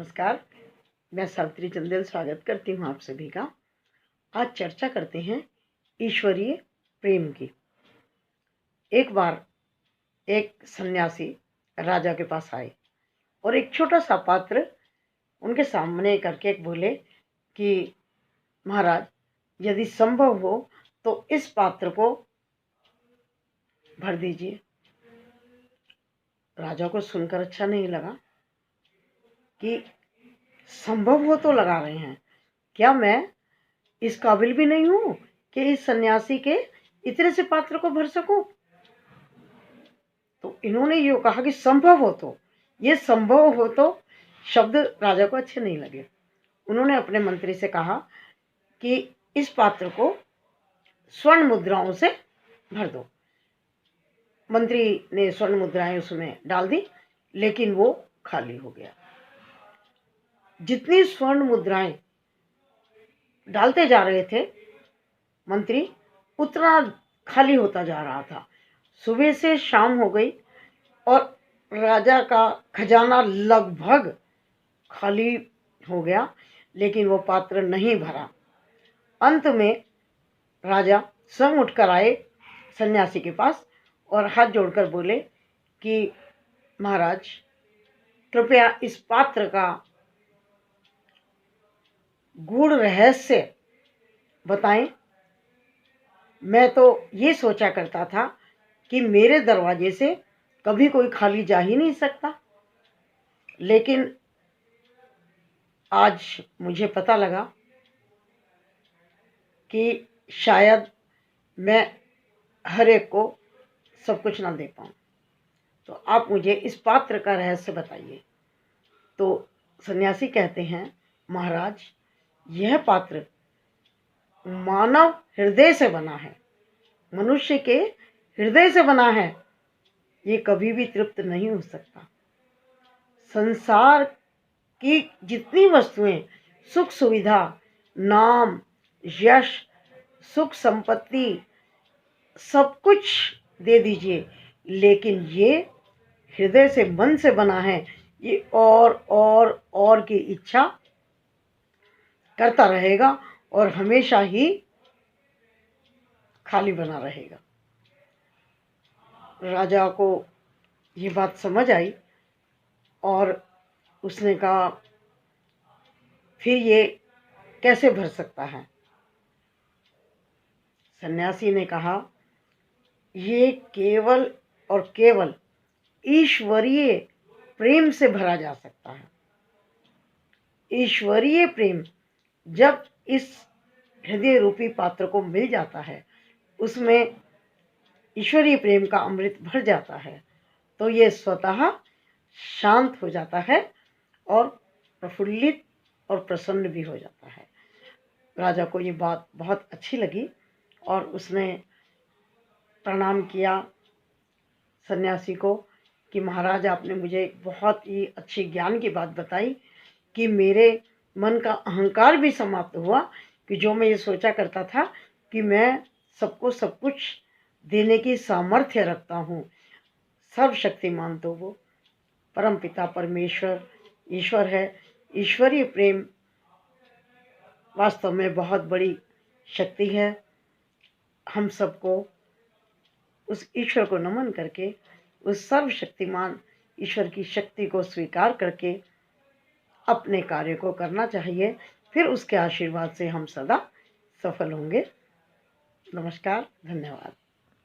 नमस्कार, मैं सावित्री चंदेल स्वागत करती हूँ आप सभी का। आज चर्चा करते हैं ईश्वरीय प्रेम की। एक बार एक सन्यासी राजा के पास आए और एक छोटा सा पात्र उनके सामने करके बोले कि महाराज, यदि संभव हो तो इस पात्र को भर दीजिए। राजा को सुनकर अच्छा नहीं लगा कि संभव हो तो लगा रहे हैं, क्या मैं इस काबिल भी नहीं हूं कि इस सन्यासी के इतने से पात्र को भर सकूं। तो इन्होंने ये कहा कि संभव हो तो, ये संभव हो तो शब्द राजा को अच्छे नहीं लगे। उन्होंने अपने मंत्री से कहा कि इस पात्र को स्वर्ण मुद्राओं से भर दो। मंत्री ने स्वर्ण मुद्राएं उसमें डाल दी, लेकिन वो खाली हो गया। जितनी स्वर्ण मुद्राएं डालते जा रहे थे मंत्री, उतना खाली होता जा रहा था। सुबह से शाम हो गई और राजा का खजाना लगभग खाली हो गया, लेकिन वो पात्र नहीं भरा। अंत में राजा स्वयं उठकर आए सन्यासी के पास और हाथ जोड़कर बोले कि महाराज, कृपया इस पात्र का गूढ़ रहस्य बताएं। मैं तो ये सोचा करता था कि मेरे दरवाजे से कभी कोई खाली जा ही नहीं सकता, लेकिन आज मुझे पता लगा कि शायद मैं हर एक को सब कुछ ना दे पाऊँ। तो आप मुझे इस पात्र का रहस्य बताइए। तो सन्यासी कहते हैं, महाराज, यह पात्र मानव हृदय से बना है, मनुष्य के हृदय से बना है। ये कभी भी तृप्त नहीं हो सकता। संसार की जितनी वस्तुएं, सुख सुविधा, नाम, यश, सुख संपत्ति, सब कुछ दे दीजिए, लेकिन ये हृदय से, मन से बना है। ये और की इच्छा करता रहेगा और हमेशा ही खाली बना रहेगा। राजा को ये बात समझ आई और उसने कहा, फिर ये कैसे भर सकता है। सन्यासी ने कहा, ये केवल और केवल ईश्वरीय प्रेम से भरा जा सकता है। ईश्वरीय प्रेम जब इस हृदय रूपी पात्र को मिल जाता है, उसमें ईश्वरीय प्रेम का अमृत भर जाता है, तो ये स्वतः शांत हो जाता है और प्रफुल्लित और प्रसन्न भी हो जाता है। राजा को ये बात बहुत अच्छी लगी और उसने प्रणाम किया सन्यासी को कि महाराज, आपने मुझे बहुत ही अच्छी ज्ञान की बात बताई कि मेरे मन का अहंकार भी समाप्त हुआ, कि जो मैं ये सोचा करता था कि मैं सबको सब कुछ देने की सामर्थ्य रखता हूँ। सर्वशक्तिमान तो वो परम पिता परमेश्वर ईश्वर है। ईश्वरीय प्रेम वास्तव में बहुत बड़ी शक्ति है। हम सबको उस ईश्वर को नमन करके, उस सर्वशक्तिमान ईश्वर की शक्ति को स्वीकार करके अपने कार्य को करना चाहिए। फिर उसके आशीर्वाद से हम सदा सफल होंगे। नमस्कार, धन्यवाद।